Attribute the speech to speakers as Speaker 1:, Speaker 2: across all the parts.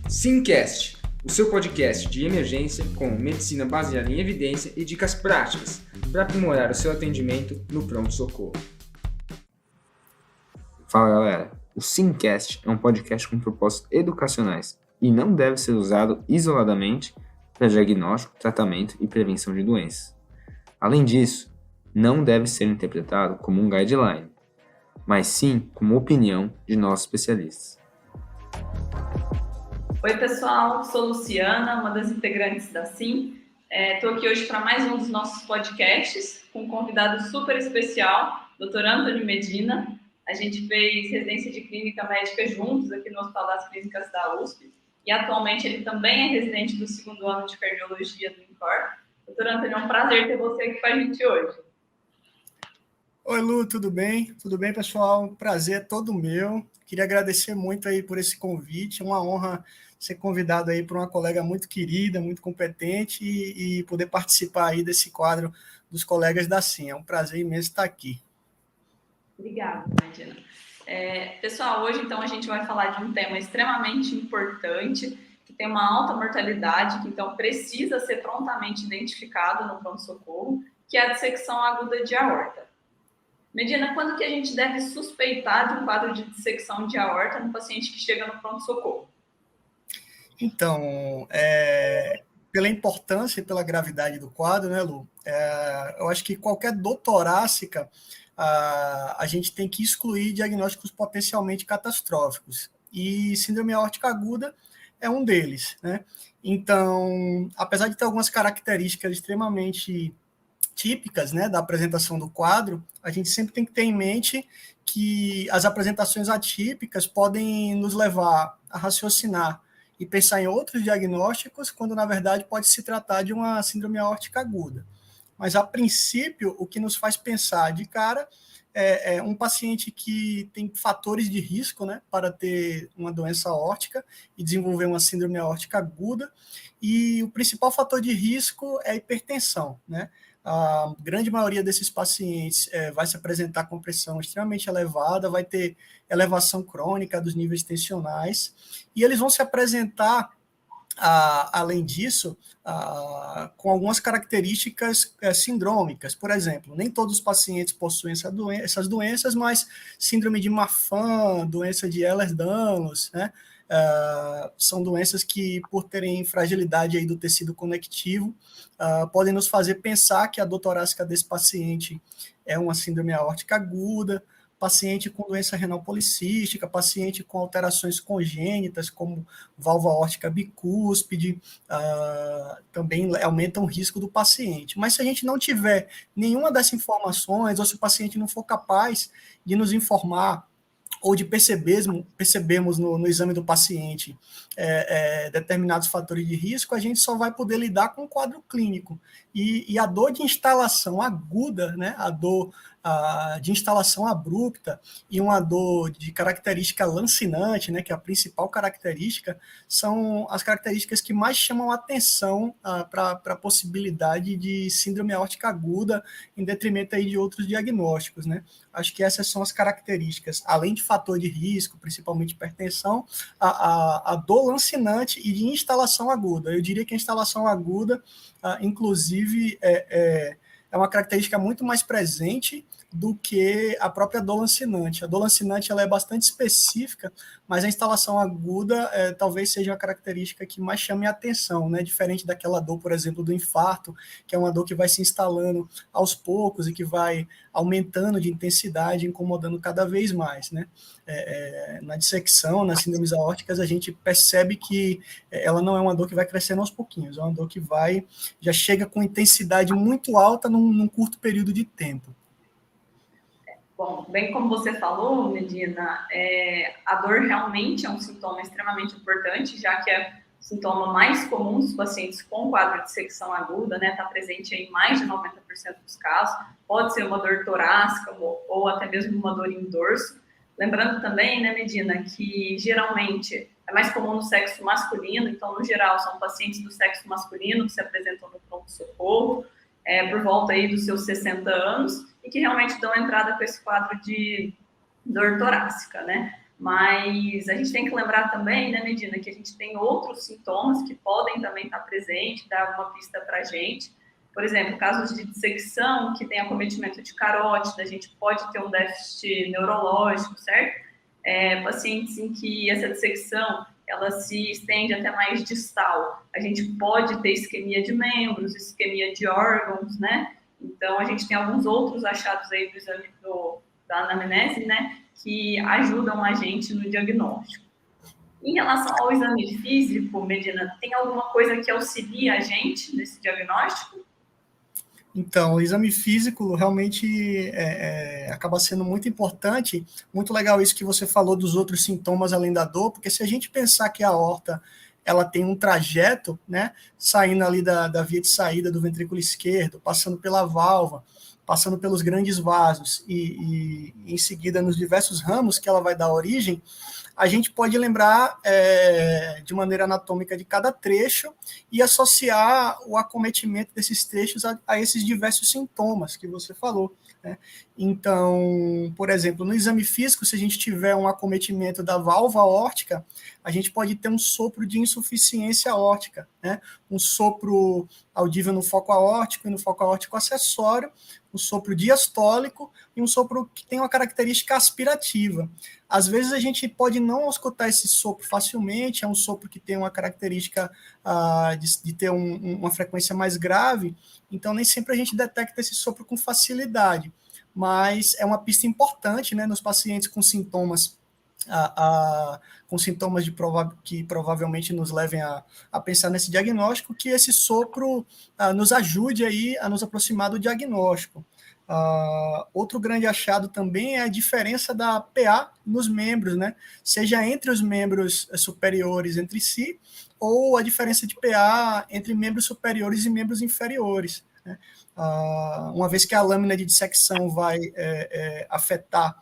Speaker 1: Simcast, o seu podcast de emergência com medicina baseada em evidência e dicas práticas para aprimorar o seu atendimento no pronto-socorro. Fala galera, o Simcast é um podcast com propósitos educacionais e não deve ser usado isoladamente para diagnóstico, tratamento e prevenção de doenças. Além disso, não deve ser interpretado como um guideline, mas sim como opinião de nossos especialistas.
Speaker 2: Oi pessoal, sou Luciana, uma das integrantes da SIM. Estou aqui hoje para mais um dos nossos podcasts com um convidado super especial, Dr. Antônio Medina. A gente fez residência de clínica médica juntos aqui no Hospital das Clínicas da USP e atualmente ele também é residente do segundo ano de cardiologia do INCOR. Dr. Antônio, é um prazer ter você aqui com a gente hoje.
Speaker 3: Oi Lu, tudo bem? Tudo bem, pessoal? Prazer é todo meu. Queria agradecer muito aí por esse convite. É uma honra ser convidado aí por uma colega muito querida, muito competente e poder participar aí desse quadro dos colegas da SIM. É um prazer imenso estar aqui.
Speaker 2: Obrigada, Medina. Pessoal, hoje então a gente vai falar de um tema extremamente importante, que tem uma alta mortalidade, que então precisa ser prontamente identificado no pronto-socorro, que é a dissecção aguda de aorta. Medina, quando que a gente deve suspeitar de um quadro de dissecção de aorta no paciente que chega no pronto-socorro?
Speaker 3: Então, pela importância e pela gravidade do quadro, né, Lu? Eu acho que qualquer dor torácica, a gente tem que excluir diagnósticos potencialmente catastróficos. E síndrome aórtica aguda é um deles, né? Então, apesar de ter algumas características extremamente típicas, né, da apresentação do quadro, a gente sempre tem que ter em mente que as apresentações atípicas podem nos levar a raciocinar e pensar em outros diagnósticos, quando na verdade pode se tratar de uma síndrome aórtica aguda. Mas a princípio, o que nos faz pensar de cara é um paciente que tem fatores de risco, né, para ter uma doença aórtica e desenvolver uma síndrome aórtica aguda, e o principal fator de risco é a hipertensão, né? A grande maioria desses pacientes vai se apresentar com pressão extremamente elevada, vai ter elevação crônica dos níveis tensionais, e eles vão se apresentar, além disso, com algumas características sindrômicas. Por exemplo, nem todos os pacientes possuem essas doenças, mas síndrome de Marfan, doença de Ehlers-Danlos, né? São doenças que, por terem fragilidade aí do tecido conectivo, podem nos fazer pensar que a dor torácica desse paciente é uma síndrome aórtica aguda, paciente com doença renal policística, paciente com alterações congênitas, como válvula aórtica bicúspide, também aumentam o risco do paciente. Mas se a gente não tiver nenhuma dessas informações, ou se o paciente não for capaz de nos informar ou de percebermos no exame do paciente determinados fatores de risco, a gente só vai poder lidar com o quadro clínico. E a dor de instalação aguda, né, a dor de instalação abrupta e uma dor de característica lancinante, né, que é a principal característica, são as características que mais chamam a atenção para a possibilidade de síndrome aórtica aguda, em detrimento aí de outros diagnósticos, né? Acho que essas são as características, além de fator de risco, principalmente hipertensão, a dor lancinante e de instalação aguda. Eu diria que a instalação aguda, inclusive, é uma característica muito mais presente do que a própria dor lancinante. A dor lancinante ela é bastante específica, mas a instalação aguda talvez seja a característica que mais chame a atenção, né? Diferente daquela dor, por exemplo, do infarto, que é uma dor que vai se instalando aos poucos e que vai aumentando de intensidade, incomodando cada vez mais, né? Na dissecção, nas síndromes aórticas, a gente percebe que ela não é uma dor que vai crescendo aos pouquinhos, é uma dor que já chega com intensidade muito alta num curto período de tempo.
Speaker 2: Bom, bem como você falou, Medina, a dor realmente é um sintoma extremamente importante, já que é o sintoma mais comum dos pacientes com quadro de dissecção aguda, né? Está presente em mais de 90% dos casos. Pode ser uma dor torácica ou até mesmo uma dor em dorso. Lembrando também, né, Medina, que geralmente é mais comum no sexo masculino, então, no geral, são pacientes do sexo masculino que se apresentam no pronto-socorro, por volta aí dos seus 60 anos, e que realmente dão entrada com esse quadro de dor torácica, né? Mas a gente tem que lembrar também, né, Medina, que a gente tem outros sintomas que podem também estar presentes, dar uma pista para a gente. Por exemplo, casos de dissecção, que tem acometimento de carótida, a gente pode ter um déficit neurológico, certo? Pacientes em que essa dissecção ela se estende até mais distal. A gente pode ter isquemia de membros, isquemia de órgãos, né? Então, a gente tem alguns outros achados aí do exame da anamnese, né? Que ajudam a gente no diagnóstico. Em relação ao exame físico, Medina, tem alguma coisa que auxilia a gente nesse diagnóstico?
Speaker 3: Então, o exame físico realmente acaba sendo muito importante. Muito legal isso que você falou dos outros sintomas além da dor, porque se a gente pensar que a aorta ela tem um trajeto, né, saindo ali da via de saída do ventrículo esquerdo, passando pela válvula, passando pelos grandes vasos e em seguida nos diversos ramos que ela vai dar origem, a gente pode lembrar de maneira anatômica de cada trecho e associar o acometimento desses trechos a esses diversos sintomas que você falou, né? Então, por exemplo, no exame físico, se a gente tiver um acometimento da válvula aórtica, a gente pode ter um sopro de insuficiência aórtica, né? Um sopro audível no foco aórtico e no foco aórtico acessório, um sopro diastólico e um sopro que tem uma característica aspirativa. Às vezes a gente pode não escutar esse sopro facilmente, é um sopro que tem uma característica de ter uma frequência mais grave, então nem sempre a gente detecta esse sopro com facilidade, mas é uma pista importante, né, nos pacientes com sintomas que provavelmente nos levem a pensar nesse diagnóstico, que esse sopro nos ajude aí a nos aproximar do diagnóstico. Outro grande achado também é a diferença da PA nos membros, né? Seja entre os membros superiores entre si, ou a diferença de PA entre membros superiores e membros inferiores, né? Uma vez que a lâmina de dissecção vai afetar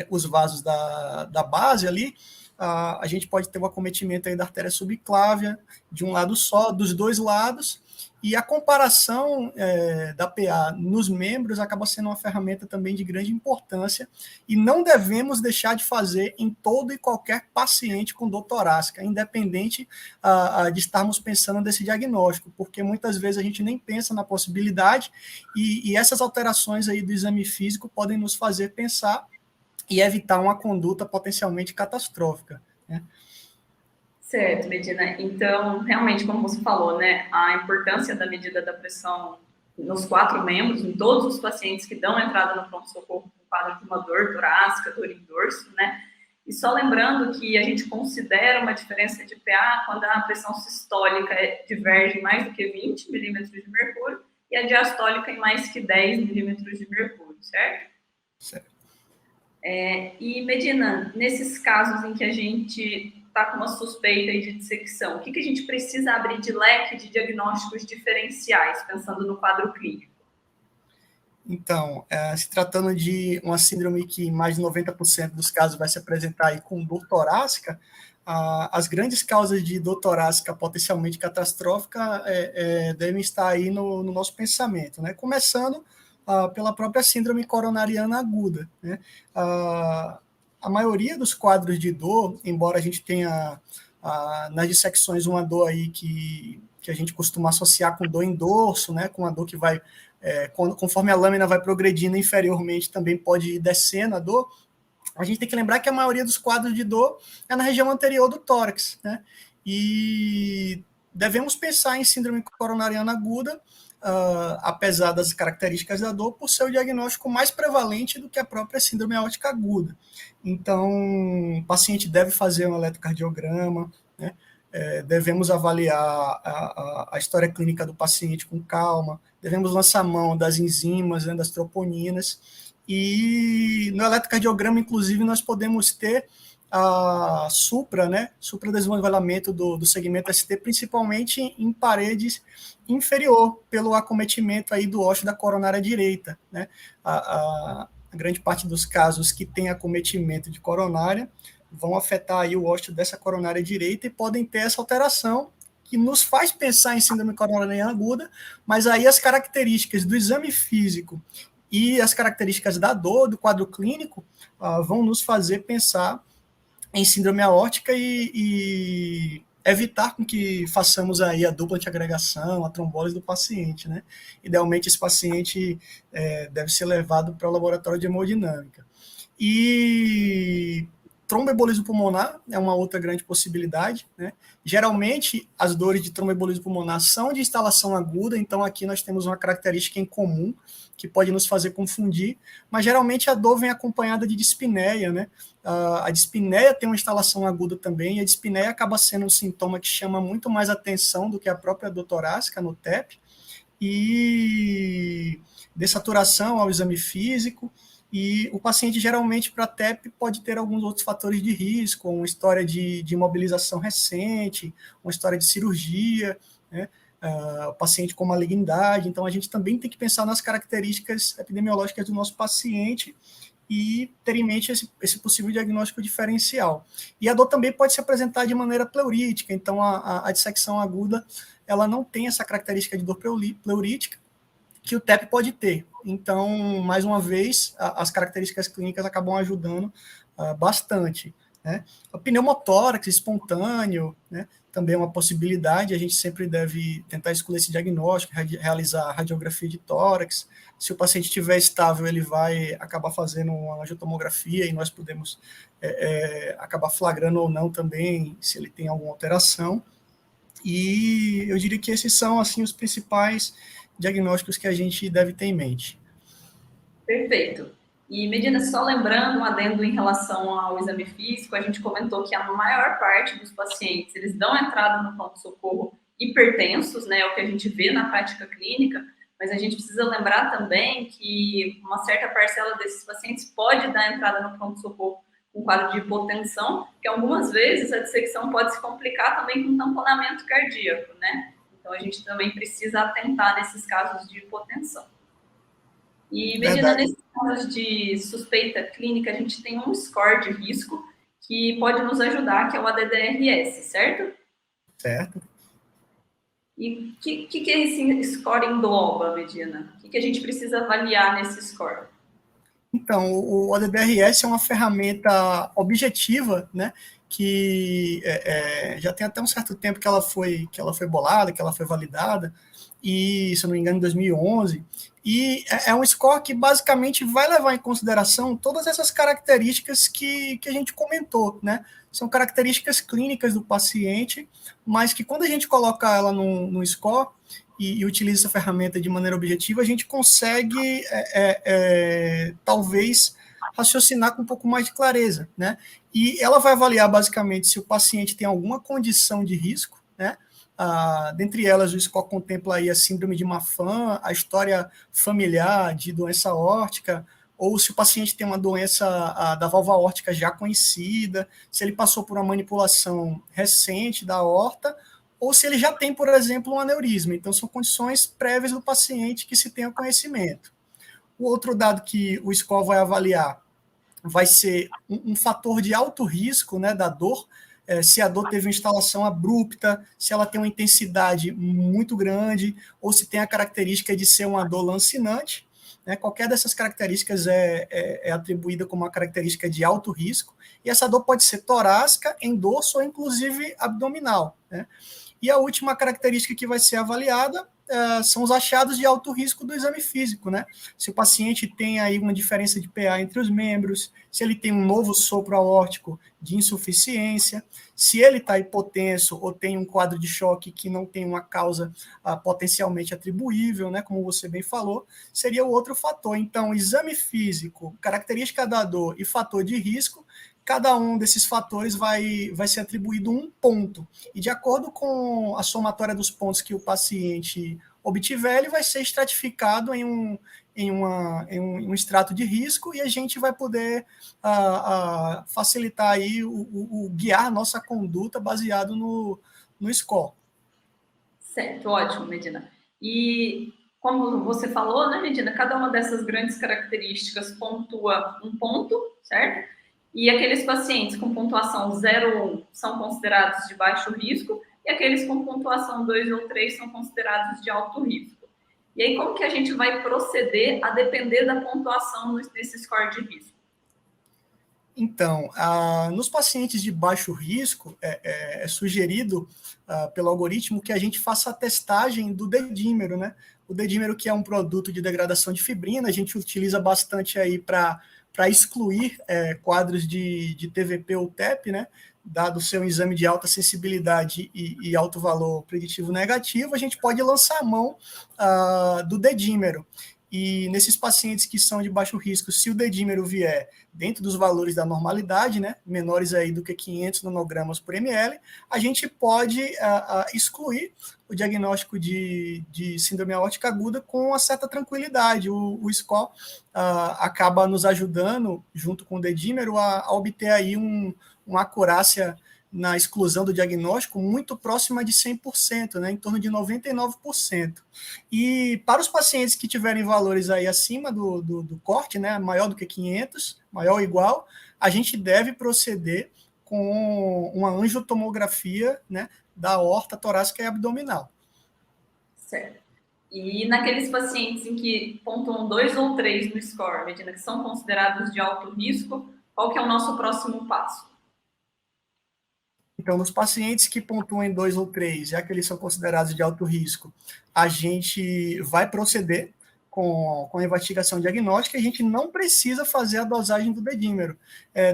Speaker 3: os vasos da base ali, a gente pode ter um acometimento aí da artéria subclávia de um lado só, dos dois lados, e a comparação da PA nos membros acaba sendo uma ferramenta também de grande importância e não devemos deixar de fazer em todo e qualquer paciente com dor torácica, independente de estarmos pensando nesse diagnóstico, porque muitas vezes a gente nem pensa na possibilidade e essas alterações aí do exame físico podem nos fazer pensar e evitar uma conduta potencialmente catastrófica, né?
Speaker 2: Certo, Medina. Então, realmente, como você falou, né, a importância da medida da pressão nos 4 membros, em todos os pacientes que dão entrada no pronto-socorro com quadro de uma dor torácica, dor em dorso, né? E só lembrando que a gente considera uma diferença de PA quando a pressão sistólica diverge mais do que 20 milímetros de mercúrio e a diastólica em mais que 10 milímetros de mercúrio, certo?
Speaker 3: Certo.
Speaker 2: E, Medina, nesses casos em que a gente está com uma suspeita de dissecção, o que a gente precisa abrir de leque de diagnósticos diferenciais, pensando no quadro clínico?
Speaker 3: Então, se tratando de uma síndrome que mais de 90% dos casos vai se apresentar aí com dor torácica, as grandes causas de dor torácica potencialmente catastrófica devem estar aí no nosso pensamento, né? Começando pela própria síndrome coronariana aguda, né? A maioria dos quadros de dor, embora a gente tenha nas dissecções uma dor aí que a gente costuma associar com dor em dorso, né? Com a dor que vai, conforme a lâmina vai progredindo inferiormente, também pode ir descendo a dor. A gente tem que lembrar que a maioria dos quadros de dor é na região anterior do tórax, né? E devemos pensar em síndrome coronariana aguda, apesar das características da dor, por ser o diagnóstico mais prevalente do que a própria síndrome aórtica aguda. Então, o paciente deve fazer um eletrocardiograma, né? Devemos avaliar a história clínica do paciente com calma, devemos lançar mão das enzimas, né, das troponinas, e no eletrocardiograma, inclusive, nós podemos ter a supradesnivelamento do segmento ST, principalmente em paredes inferior, pelo acometimento aí do ósseo da coronária direita, né? A grande parte dos casos que tem acometimento de coronária vão afetar aí o ósseo dessa coronária direita e podem ter essa alteração que nos faz pensar em síndrome coronariana aguda, mas aí as características do exame físico E as características da dor, do quadro clínico, vão nos fazer pensar em síndrome aórtica e evitar com que façamos aí a dupla antiagregação, a trombólise do paciente, né? Idealmente, esse paciente deve ser levado para o laboratório de hemodinâmica. E tromboembolismo pulmonar é uma outra grande possibilidade, né? Geralmente, as dores de tromboembolismo pulmonar são de instalação aguda, então aqui nós temos uma característica em comum que pode nos fazer confundir, mas geralmente a dor vem acompanhada de dispneia, né? A dispneia tem uma instalação aguda também, e a dispneia acaba sendo um sintoma que chama muito mais atenção do que a própria dor torácica no TEP, e dessaturação ao exame físico, e o paciente, geralmente, para TEP, pode ter alguns outros fatores de risco, uma história de imobilização recente, uma história de cirurgia, né? O paciente com malignidade. Então, a gente também tem que pensar nas características epidemiológicas do nosso paciente e ter em mente esse possível diagnóstico diferencial. E a dor também pode se apresentar de maneira pleurítica, então a dissecção aguda ela não tem essa característica de dor pleurítica que o TEP pode ter. Então, mais uma vez, as características clínicas acabam ajudando bastante, né? O pneumotórax espontâneo, né, também é uma possibilidade, a gente sempre deve tentar excluir esse diagnóstico, realizar radiografia de tórax. Se o paciente estiver estável, ele vai acabar fazendo uma angiotomografia e nós podemos acabar flagrando ou não também se ele tem alguma alteração. E eu diria que esses são, assim, os principais diagnósticos que a gente deve ter em mente.
Speaker 2: Perfeito. E, Medina, só lembrando, um adendo em relação ao exame físico, a gente comentou que a maior parte dos pacientes, eles dão entrada no pronto-socorro hipertensos, né, é o que a gente vê na prática clínica, mas a gente precisa lembrar também que uma certa parcela desses pacientes pode dar entrada no pronto-socorro com quadro de hipotensão, que algumas vezes a dissecção pode se complicar também com tamponamento cardíaco, né? Então, a gente também precisa atentar nesses casos de hipotensão. E, Medina, nesses casos de suspeita clínica, a gente tem um score de risco que pode nos ajudar, que é o ADDRS, certo?
Speaker 3: Certo.
Speaker 2: E o que esse score engloba, Medina? O que a gente precisa avaliar nesse score?
Speaker 3: Então, o ADDRS é uma ferramenta objetiva, né, que já tem até um certo tempo que ela foi bolada, que ela foi validada, e, se eu não me engano, em 2011, e é um score que basicamente vai levar em consideração todas essas características que a gente comentou, né? São características clínicas do paciente, mas que quando a gente coloca ela no score e utiliza essa ferramenta de maneira objetiva, a gente consegue, talvez, raciocinar com um pouco mais de clareza, né? E ela vai avaliar, basicamente, se o paciente tem alguma condição de risco, né? Dentre elas, o score contempla aí a síndrome de Marfan, a história familiar de doença aórtica, ou se o paciente tem uma doença da válvula aórtica já conhecida, se ele passou por uma manipulação recente da aorta, ou se ele já tem, por exemplo, um aneurisma. Então, são condições prévias do paciente que se tenha conhecimento. O outro dado que o score vai avaliar vai ser um fator de alto risco, né, da dor, se a dor teve uma instalação abrupta, se ela tem uma intensidade muito grande, ou se tem a característica de ser uma dor lancinante, né? Qualquer dessas características é atribuída como uma característica de alto risco, e essa dor pode ser torácica, endorso ou inclusive abdominal, né? E a última característica que vai ser avaliada são os achados de alto risco do exame físico, né? Se o paciente tem aí uma diferença de PA entre os membros, se ele tem um novo sopro aórtico de insuficiência, se ele está hipotenso ou tem um quadro de choque que não tem uma causa potencialmente atribuível, né? Como você bem falou, seria o outro fator. Então, exame físico, característica da dor e fator de risco, cada um desses fatores vai ser atribuído um ponto. E de acordo com a somatória dos pontos que o paciente obtiver, ele vai ser estratificado em um extrato de risco, e a gente vai poder facilitar aí o guiar nossa conduta baseado no score.
Speaker 2: Certo, ótimo, Medina. E como você falou, né, Medina, cada uma dessas grandes características pontua um ponto, certo? E aqueles pacientes com pontuação 0 ou 1 são considerados de baixo risco, e aqueles com pontuação 2 ou 3 são considerados de alto risco. E aí, como que a gente vai proceder a depender da pontuação nesse score de risco?
Speaker 3: Então, nos pacientes de baixo risco, é sugerido pelo algoritmo que a gente faça a testagem do dedímero, né? O dedímero, que é um produto de degradação de fibrina, a gente utiliza bastante aí para excluir quadros de TVP ou TEP, né? Dado o seu exame de alta sensibilidade e alto valor preditivo negativo, a gente pode lançar a mão do dedímero. E nesses pacientes que são de baixo risco, se o dedímero vier dentro dos valores da normalidade, né, menores aí do que 500 nanogramas por ml, a gente pode excluir o diagnóstico de síndrome aórtica aguda com uma certa tranquilidade. O score acaba nos ajudando, junto com o dedímero, a obter aí uma acurácia na exclusão do diagnóstico muito próxima de 100%, né, em torno de 99%. E para os pacientes que tiverem valores aí acima do corte, né, maior do que 500, maior ou igual, a gente deve proceder com uma angiotomografia, né, da aorta torácica e abdominal.
Speaker 2: Certo. E naqueles pacientes em que pontuam 2 ou 3 no score, Medina, que são considerados de alto risco, qual que é o nosso próximo passo?
Speaker 3: Então, nos pacientes que pontuam em 2 ou 3, já que eles são considerados de alto risco, a gente vai proceder com a investigação diagnóstica, e a gente não precisa fazer a dosagem do dedímero,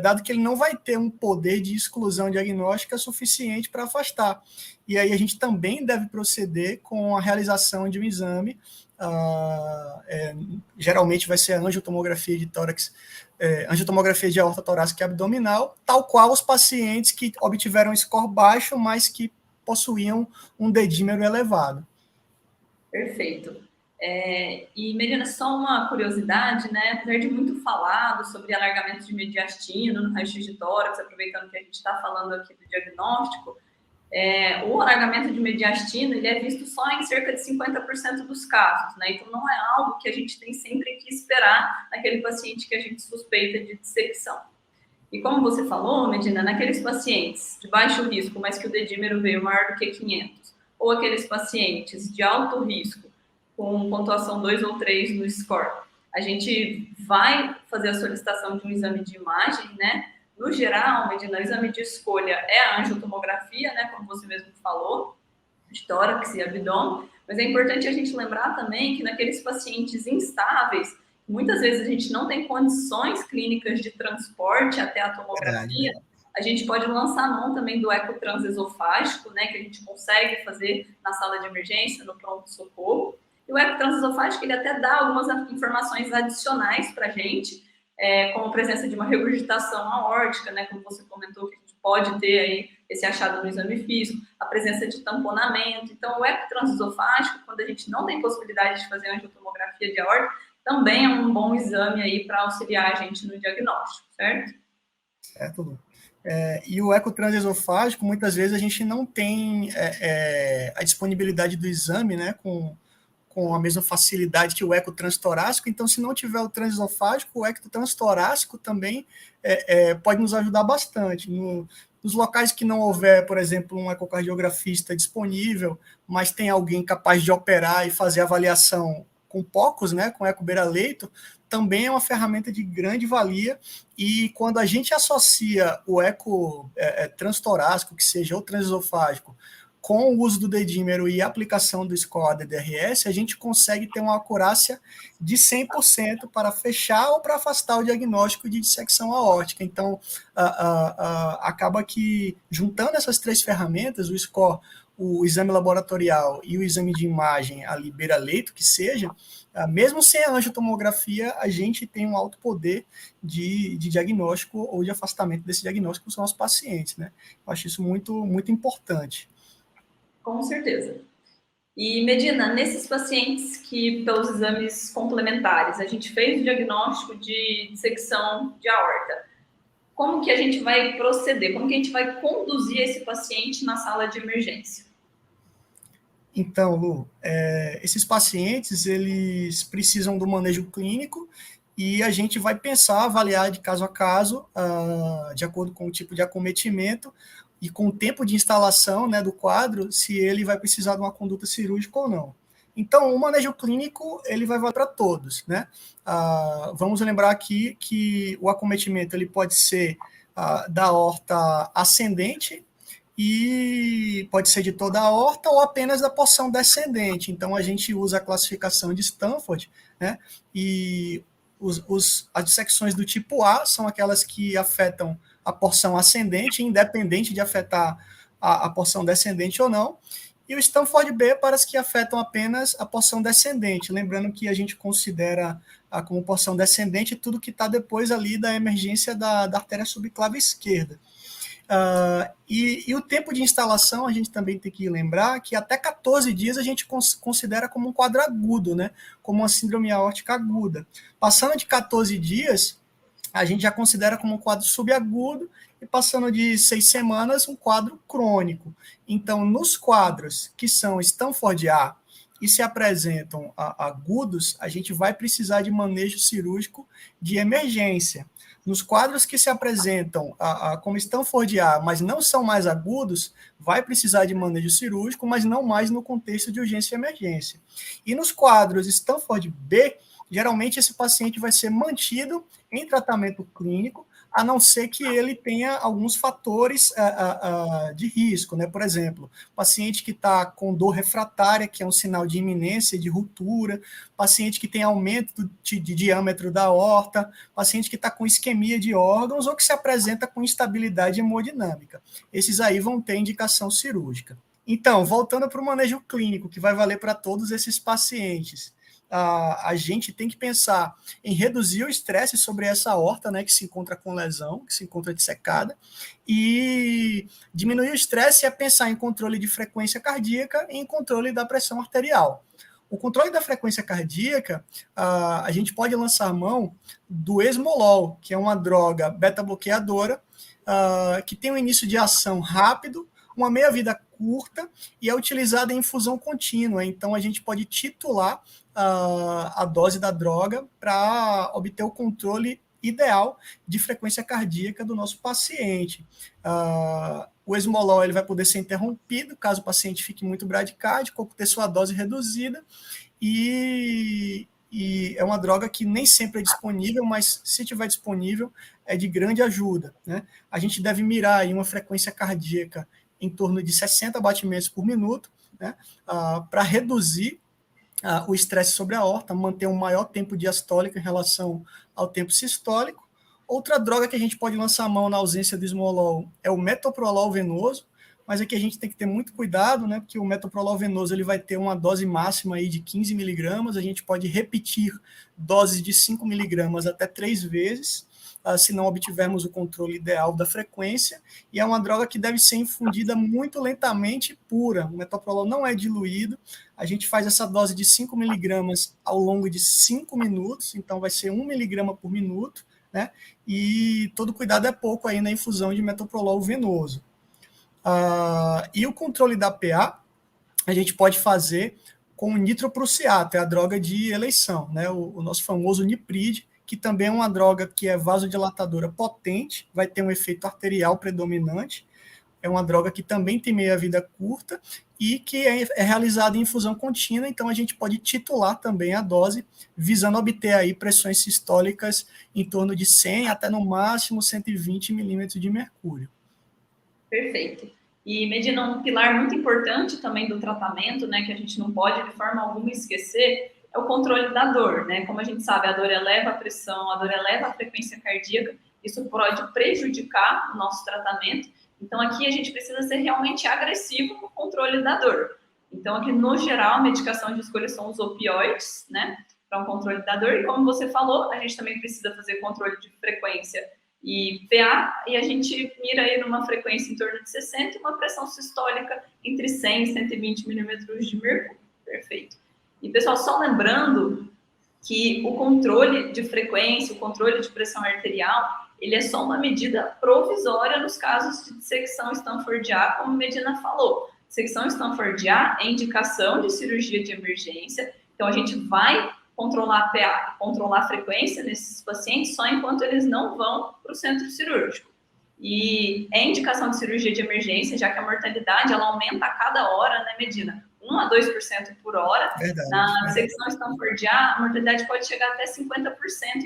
Speaker 3: dado que ele não vai ter um poder de exclusão diagnóstica suficiente para afastar. E aí a gente também deve proceder com a realização de um exame, geralmente vai ser a angiotomografia de tórax, angiotomografia de aorta torácica e abdominal, tal qual os pacientes que obtiveram score baixo, mas que possuíam um dedímero elevado.
Speaker 2: Perfeito. E, Medina, só uma curiosidade, né? Apesar de muito falado sobre alargamento de mediastino no raio-x de tórax, aproveitando que a gente está falando aqui do diagnóstico, o alargamento de mediastino ele é visto só em cerca de 50% dos casos, né? Então, não é algo que a gente tem sempre que esperar naquele paciente que a gente suspeita de dissecção. E como você falou, Medina, naqueles pacientes de baixo risco, mas que o dedímero veio maior do que 500, ou aqueles pacientes de alto risco, com pontuação 2 ou 3 no score, a gente vai fazer a solicitação de um exame de imagem, né? No geral, Medina, o exame de escolha é a angiotomografia, né? Como você mesmo falou, de tórax e abdômen, mas é importante a gente lembrar também que naqueles pacientes instáveis, muitas vezes a gente não tem condições clínicas de transporte até a tomografia, a gente pode lançar a mão também do eco transesofágico, né, que a gente consegue fazer na sala de emergência, no pronto-socorro. E o eco transesofágico, ele até dá algumas informações adicionais para a gente, como a presença de uma regurgitação aórtica, né, como você comentou, que a gente pode ter aí esse achado no exame físico, a presença de tamponamento. Então, o eco transesofágico, quando a gente não tem possibilidade de fazer angiotomografia de aorta, também é um bom exame aí para auxiliar a gente no diagnóstico, certo?
Speaker 3: Certo. E o eco transesofágico, muitas vezes a gente não tem a disponibilidade do exame, né, com a mesma facilidade que o eco transtorácico. Então, se não tiver o transesofágico, o eco transtorácico também pode nos ajudar bastante. Nos locais que não houver, por exemplo, um ecocardiografista disponível, mas tem alguém capaz de operar e fazer avaliação com POCUS, né, com eco beira-leito, também é uma ferramenta de grande valia. E quando a gente associa o eco transtorácico, que seja o transesofágico, com o uso do dedímero e a aplicação do score DDRS, a gente consegue ter uma acurácia de 100% para fechar ou para afastar o diagnóstico de dissecção aórtica. Então, acaba que, juntando essas três ferramentas, o score, o exame laboratorial e o exame de imagem, ali beira-leito, que seja, mesmo sem a angiotomografia, a gente tem um alto poder de diagnóstico ou de afastamento desse diagnóstico dos nossos pacientes, né? Eu acho isso muito, muito importante.
Speaker 2: Com certeza. E, Medina, nesses pacientes que, pelos exames complementares, a gente fez o diagnóstico de dissecção de aorta, como que a gente vai proceder? Como que a gente vai conduzir esse paciente na sala de emergência?
Speaker 3: Então, Lu, esses pacientes, eles precisam do manejo clínico e a gente vai pensar, avaliar de caso a caso, de acordo com o tipo de acometimento e com o tempo de instalação, né, do quadro, se ele vai precisar de uma conduta cirúrgica ou não. Então, o manejo clínico ele vai valer para todos, né? Vamos lembrar aqui que o acometimento ele pode ser da aorta ascendente e pode ser de toda a aorta ou apenas da porção descendente. Então, a gente usa a classificação de Stanford, né? E as dissecções do tipo A são aquelas que afetam a porção ascendente, independente de afetar a porção descendente ou não. E o Stanford B para as que afetam apenas a porção descendente. Lembrando que a gente considera como porção descendente tudo que está depois ali da emergência da artéria subclave esquerda. E o tempo de instalação, a gente também tem que lembrar que até 14 dias a gente considera como um quadro agudo, né? Como uma síndrome aórtica aguda. Passando de 14 dias, a gente já considera como um quadro subagudo e passando de 6 semanas, um quadro crônico. Então, nos quadros que são Stanford A e se apresentam agudos, a gente vai precisar de manejo cirúrgico de emergência. Nos quadros que se apresentam como Stanford A, mas não são mais agudos, vai precisar de manejo cirúrgico, mas não mais no contexto de urgência e emergência. E nos quadros Stanford B, geralmente esse paciente vai ser mantido em tratamento clínico, a não ser que ele tenha alguns fatores de risco, né? Por exemplo, paciente que está com dor refratária, que é um sinal de iminência, de ruptura, paciente que tem aumento de diâmetro da aorta, paciente que está com isquemia de órgãos ou que se apresenta com instabilidade hemodinâmica. Esses aí vão ter indicação cirúrgica. Então, voltando para o manejo clínico, que vai valer para todos esses pacientes, a gente tem que pensar em reduzir o estresse sobre essa aorta, né, que se encontra com lesão, que se encontra dissecada, e diminuir o estresse é pensar em controle de frequência cardíaca e em controle da pressão arterial. O controle da frequência cardíaca, a gente pode lançar mão do esmolol, que é uma droga beta-bloqueadora, que tem um início de ação rápido, uma meia-vida curta e é utilizada em infusão contínua. Então, a gente pode titular a dose da droga para obter o controle ideal de frequência cardíaca do nosso paciente. O esmolol ele vai poder ser interrompido caso o paciente fique muito bradicárdico ou ter sua dose reduzida e é uma droga que nem sempre é disponível, mas se tiver disponível é de grande ajuda, né? A gente deve mirar aí uma frequência cardíaca em torno de 60 batimentos por minuto, né, para reduzir o estresse sobre a aorta, manter um maior tempo diastólico em relação ao tempo sistólico. Outra droga que a gente pode lançar a mão na ausência do esmolol é o metoprolol venoso, mas aqui a gente tem que ter muito cuidado, né, porque o metoprolol venoso ele vai ter uma dose máxima aí de 15 miligramas, a gente pode repetir doses de 5 miligramas até 3 vezes, se não obtivermos o controle ideal da frequência, e é uma droga que deve ser infundida muito lentamente pura. O metoprolol não é diluído, a gente faz essa dose de 5 miligramas ao longo de 5 minutos, então vai ser 1 miligrama por minuto, né? E todo cuidado é pouco aí na infusão de metoprolol venoso. E o controle da PA, a gente pode fazer com o nitroprussiato, é a droga de eleição, né? O nosso famoso Niprid, que também é uma droga que é vasodilatadora potente, vai ter um efeito arterial predominante, é uma droga que também tem meia-vida curta e que é realizada em infusão contínua, então a gente pode titular também a dose, visando obter aí pressões sistólicas em torno de 100 até no máximo 120 milímetros de mercúrio.
Speaker 2: Perfeito. E Medina, um pilar muito importante também do tratamento, né, que a gente não pode de forma alguma esquecer, é o controle da dor, né? Como a gente sabe, a dor eleva a pressão, a dor eleva a frequência cardíaca, isso pode prejudicar o nosso tratamento. Então, aqui a gente precisa ser realmente agressivo no controle da dor. Então, aqui, no geral, a medicação de escolha são os opioides, né? Para um controle da dor. E como você falou, a gente também precisa fazer controle de frequência e PA, e a gente mira aí numa frequência em torno de 60 e uma pressão sistólica entre 100 e 120 milímetros de mercúrio. Perfeito. E, pessoal, só lembrando que o controle de frequência, o controle de pressão arterial, ele é só uma medida provisória nos casos de dissecção Stanford A, como a Medina falou. Dissecção Stanford A é indicação de cirurgia de emergência, então a gente vai controlar a PA, controlar a frequência nesses pacientes só enquanto eles não vão para o centro cirúrgico. E é indicação de cirurgia de emergência, já que a mortalidade ela aumenta a cada hora, né, Medina? 1 1 a 2% por hora.
Speaker 3: Verdade.
Speaker 2: Na dissecção Stanford A, a mortalidade pode chegar até 50%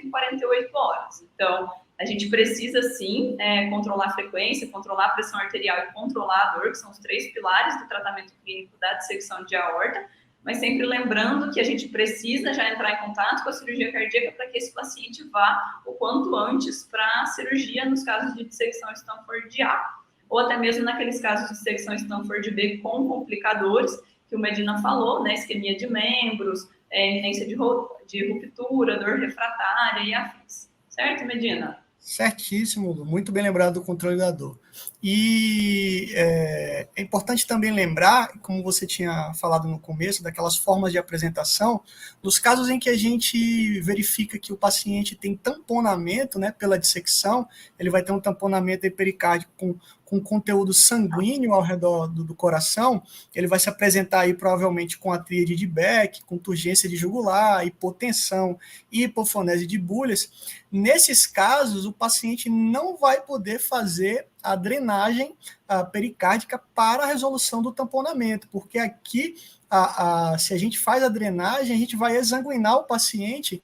Speaker 2: em 48 horas. Então, a gente precisa, sim, controlar a frequência, controlar a pressão arterial e controlar a dor, que são os 3 pilares do tratamento clínico da dissecção de aorta, mas sempre lembrando que a gente precisa já entrar em contato com a cirurgia cardíaca para que esse paciente vá o quanto antes para a cirurgia nos casos de dissecção Stanford A, ou até mesmo naqueles casos de dissecção Stanford B com complicadores, que o Medina falou, né, isquemia de membros, evidência de ruptura, dor refratária e afins. Certo, Medina?
Speaker 3: Certíssimo, muito bem lembrado do controle da dor. E é importante também lembrar, como você tinha falado no começo, daquelas formas de apresentação, nos casos em que a gente verifica que o paciente tem tamponamento, né, pela dissecção, ele vai ter um tamponamento pericárdico com conteúdo sanguíneo ao redor do coração, ele vai se apresentar aí provavelmente com a tríade de Beck, com turgência de jugular, hipotensão e hipofonese de Bullies. Nesses casos, o paciente não vai poder fazer a drenagem pericárdica para a resolução do tamponamento, porque aqui, se a gente faz a drenagem, a gente vai exsanguinar o paciente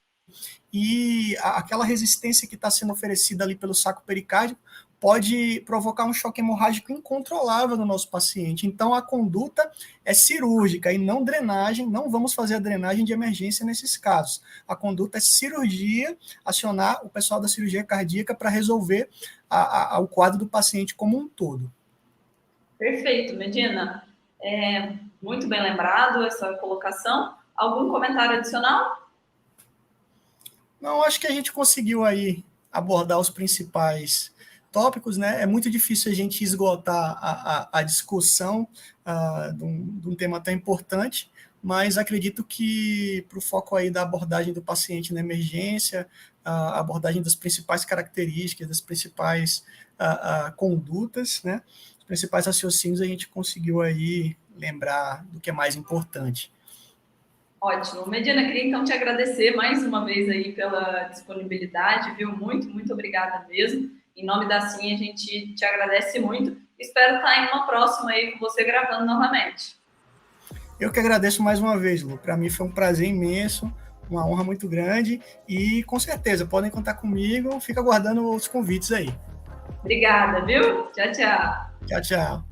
Speaker 3: e aquela resistência que está sendo oferecida ali pelo saco pericárdico pode provocar um choque hemorrágico incontrolável no nosso paciente. Então, a conduta é cirúrgica e não drenagem, não vamos fazer a drenagem de emergência nesses casos. A conduta é cirurgia, acionar o pessoal da cirurgia cardíaca para resolver o quadro do paciente como um todo.
Speaker 2: Perfeito, Medina. Muito bem lembrado essa colocação. Algum comentário adicional?
Speaker 3: Não, acho que a gente conseguiu aí abordar os principais tópicos, né? É muito difícil a gente esgotar a discussão de um tema tão importante, mas acredito que para o foco aí da abordagem do paciente na emergência, a abordagem das principais características, das principais condutas, né? Os principais raciocínios, a gente conseguiu aí lembrar do que é mais importante.
Speaker 2: Ótimo. Medina, queria então te agradecer mais uma vez aí pela disponibilidade, viu? Muito obrigada mesmo. Em nome da CIN, a gente te agradece muito. Espero estar em uma próxima aí com você gravando novamente.
Speaker 3: Eu que agradeço mais uma vez, Lu. Para mim foi um prazer imenso, uma honra muito grande e com certeza podem contar comigo. Fica aguardando os convites aí.
Speaker 2: Obrigada, viu? Tchau, tchau.
Speaker 3: Tchau, tchau.